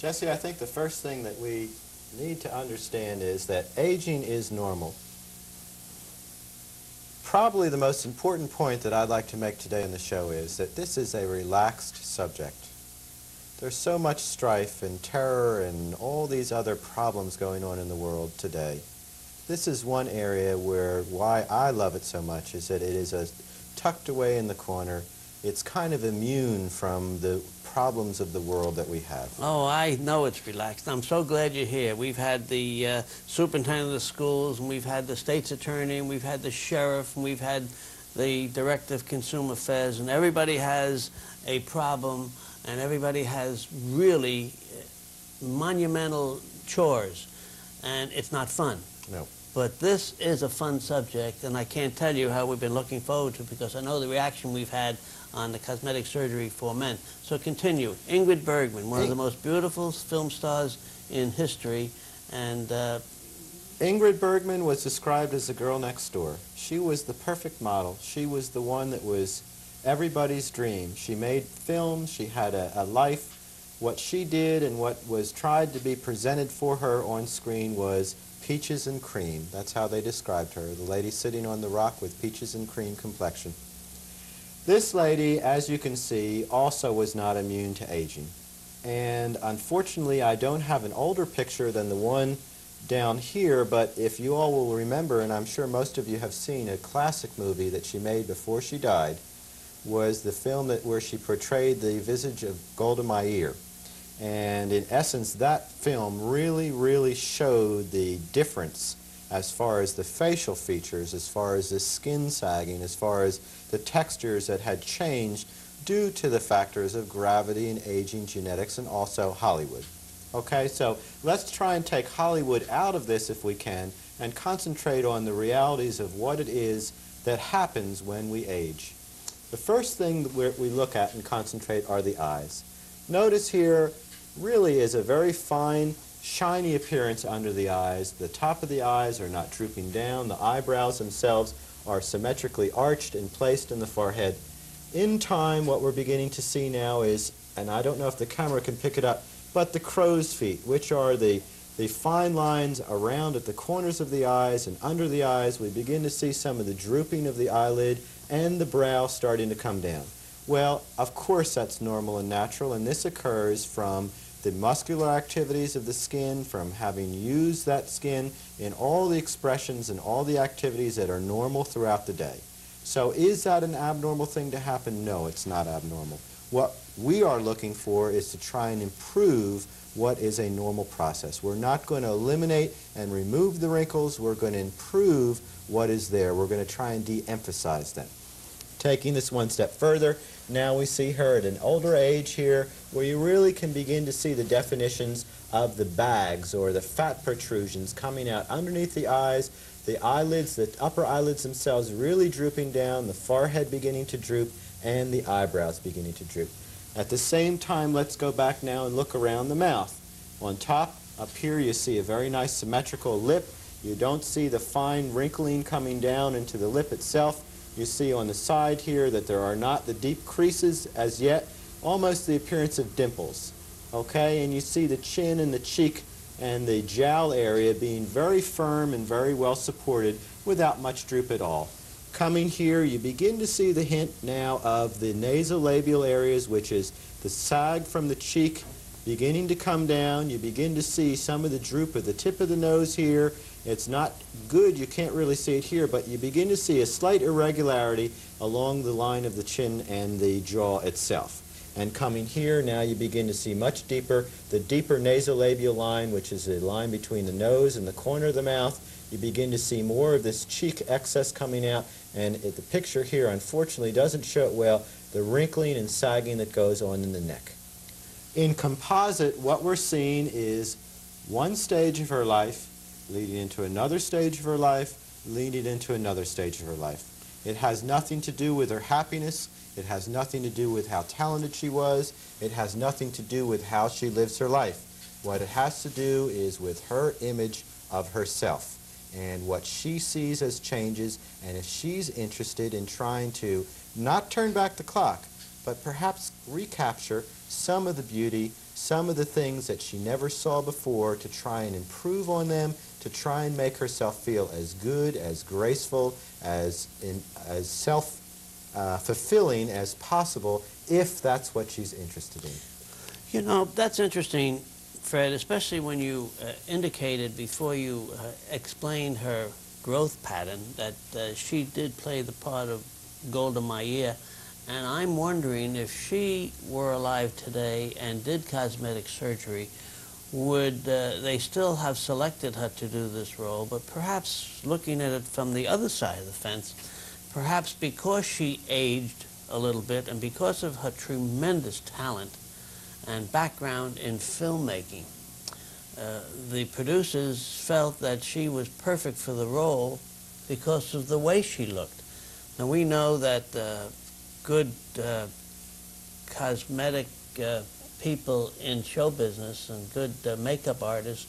Jesse, I think the first thing that we need to understand is that aging is normal. Probably the most important point that I'd like to make today in the show is that this is a relaxed subject. There's so much strife and terror and all these other problems going on in the world today. This is one area where why I love it so much is that it is tucked away in the corner. It's kind of immune from the problems of the world that we have. Oh, I know it's relaxed. I'm so glad you're here. We've had the superintendent of the schools, and we've had the state's attorney, and we've had the sheriff, and we've had the director of consumer affairs, and everybody has a problem, and everybody has really monumental chores, and it's not fun. No. But this is a fun subject, and I can't tell you how we've been looking forward to it because I know the reaction we've had on the cosmetic surgery for men. So continue. Ingrid Bergman, one of the most beautiful film stars in history, and Ingrid Bergman was described as the girl next door. She was the perfect model. She was the one that was everybody's dream. She made films. She had a life. What she did and what was tried to be presented for her on screen was peaches and cream. That's how they described her, the lady sitting on the rock with peaches and cream complexion. This lady, as you can see, also was not immune to aging. And unfortunately, I don't have an older picture than the one down here, but if you all will remember, and I'm sure most of you have seen, a classic movie that she made before she died was the film where she portrayed the visage of Golda Meir. And in essence, that film really showed the difference as far as the facial features, as far as the skin sagging, as far as the textures that had changed due to the factors of gravity and aging, genetics, and also Hollywood. Okay, so let's try and take Hollywood out of this if we can and concentrate on the realities of what it is that happens when we age. The first thing that we look at and concentrate are the eyes. Notice here really is a very fine, shiny appearance under the eyes. The top of the eyes are not drooping down. The eyebrows themselves are symmetrically arched and placed in the forehead. In time, what we're beginning to see now is, and I don't know if the camera can pick it up, but the crow's feet, which are the fine lines around at the corners of the eyes and under the eyes. We begin to see some of the drooping of the eyelid and the brow starting to come down. Well, of course that's normal and natural, and this occurs from the muscular activities of the skin, from having used that skin in all the expressions and all the activities that are normal throughout the day. So is that an abnormal thing to happen? No, it's not abnormal. What we are looking for is to try and improve what is a normal process. We're not going to eliminate and remove the wrinkles. We're going to improve what is there. We're going to try and de-emphasize them. Taking this one step further, now we see her at an older age here where you really can begin to see the definitions of the bags or the fat protrusions coming out underneath the eyes, the eyelids, the upper eyelids themselves really drooping down, the forehead beginning to droop, and the eyebrows beginning to droop. At the same time, let's go back now and look around the mouth. On top, up here, you see a very nice symmetrical lip. You don't see the fine wrinkling coming down into the lip itself. You see on the side here that there are not the deep creases as yet, almost the appearance of dimples. Okay, and you see the chin and the cheek and the jowl area being very firm and very well supported without much droop at all. Coming here, you begin to see the hint now of the nasolabial areas, which is the sag from the cheek beginning to come down. You begin to see some of the droop of the tip of the nose here. It's not good, you can't really see it here, but you begin to see a slight irregularity along the line of the chin and the jaw itself. And coming here, now you begin to see much deeper, the deeper nasolabial line, which is the line between the nose and the corner of the mouth. You begin to see more of this cheek excess coming out, and the picture here unfortunately doesn't show it well, the wrinkling and sagging that goes on in the neck. In composite, what we're seeing is one stage of her life leading into another stage of her life, leading into another stage of her life. It has nothing to do with her happiness. It has nothing to do with how talented she was. It has nothing to do with how she lives her life. What it has to do is with her image of herself and what she sees as changes, and if she's interested in trying to not turn back the clock, but perhaps recapture some of the beauty some of the things that she never saw before, to try and improve on them, to try and make herself feel as good, as graceful, as self-fulfilling as possible, if that's what she's interested in. You know, that's interesting, Fred, especially when you indicated before you explained her growth pattern that she did play the part of Golda Meir. And I'm wondering, if she were alive today and did cosmetic surgery, would they still have selected her to do this role? But perhaps looking at it from the other side of the fence, perhaps because she aged a little bit and because of her tremendous talent and background in filmmaking, the producers felt that she was perfect for the role because of the way she looked. Now, we know that good cosmetic people in show business and good makeup artists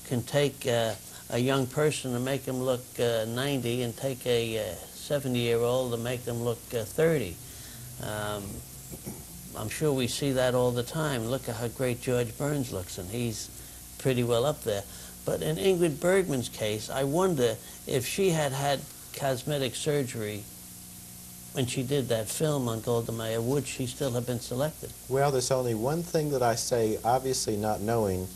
can take a young person and make them look 90, and take a 70-year-old and make them look 30. I'm sure we see that all the time. Look at how great George Burns looks, and he's pretty well up there. But in Ingrid Bergman's case, I wonder if she had had cosmetic surgery when she did that film on Golda Meir, would she still have been selected? Well, there's only one thing that I say, obviously not knowing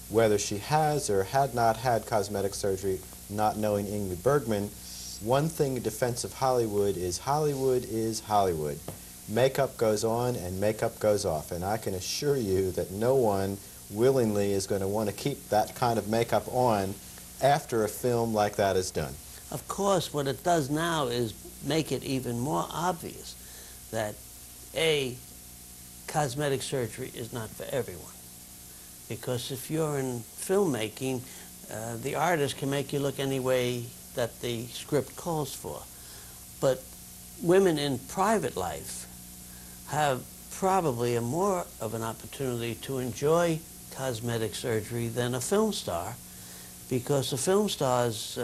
whether she has or had not had cosmetic surgery, not knowing Ingrid Bergman. One thing in defense of Hollywood is Hollywood. Makeup goes on and makeup goes off, and I can assure you that no one willingly is going to want to keep that kind of makeup on after a film like that is done. Of course, what it does now is make it even more obvious that, A, cosmetic surgery is not for everyone. Because if you're in filmmaking, the artist can make you look any way that the script calls for. But women in private life have probably more of an opportunity to enjoy cosmetic surgery than a film star, because a film star's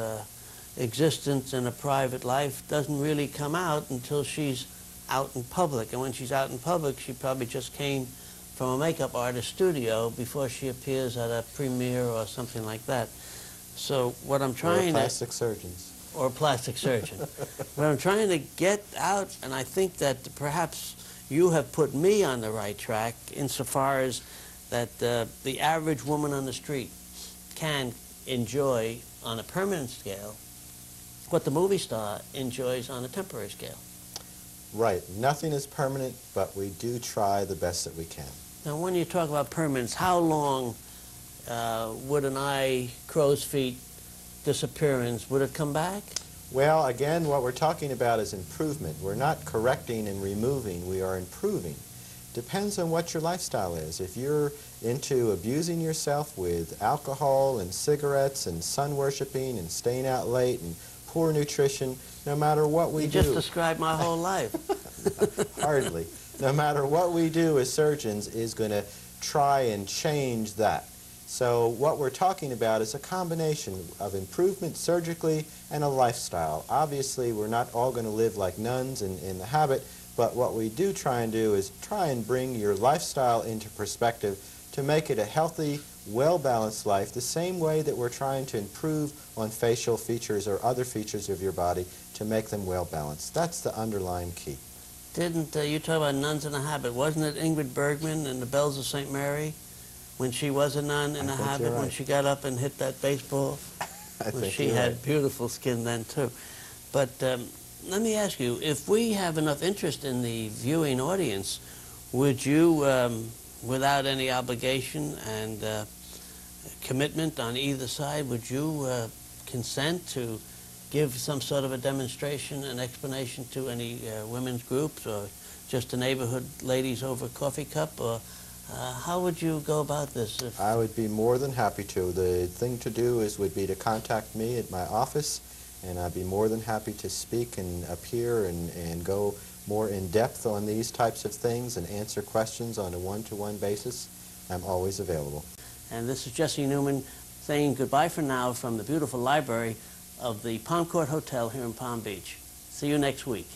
existence in a private life doesn't really come out until she's out in public. And when she's out in public, she probably just came from a makeup artist studio before she appears at a premiere or something like that. So what I'm trying or plastic surgeons. Or a plastic surgeon. What I'm trying to get out, and I think that perhaps you have put me on the right track insofar as that the average woman on the street can enjoy on a permanent scale what the movie star enjoys on a temporary scale. Right. Nothing is permanent, but we do try the best that we can. Now, when you talk about permanence, how long would an eye, crow's feet disappearance, would it come back? Well, again, what we're talking about is improvement. We're not correcting and removing, we are improving. Depends on what your lifestyle is. If you're into abusing yourself with alcohol and cigarettes and sun worshiping and staying out late and poor nutrition, no matter what we do. You just described my whole life. Hardly. No matter what we do as surgeons is going to try and change that. So what we're talking about is a combination of improvement surgically and a lifestyle. Obviously, we're not all going to live like nuns in the habit, but what we do try and do is try and bring your lifestyle into perspective to make it a healthy, well-balanced life, the same way that we're trying to improve on facial features or other features of your body to make them well-balanced. That's the underlying key. Didn't you talk about nuns in a habit? Wasn't it Ingrid Bergman in The Bells of St. Mary, when she was a nun in a habit, right. when she got up and hit that baseball? I think she you're had right. beautiful skin then, too. But let me ask you, if we have enough interest in the viewing audience, would you, without any obligation and commitment on either side, would you consent to give some sort of a demonstration, an explanation to any women's groups, or just a neighborhood ladies over a coffee cup, or how would you go about this? I would be more than happy to. The thing to do would be to contact me at my office, and I'd be more than happy to speak and appear and go more in depth on these types of things and answer questions on a one-to-one basis. I'm always available. And this is Jesse Newman saying goodbye for now from the beautiful library of the Palm Court Hotel here in Palm Beach. See you next week.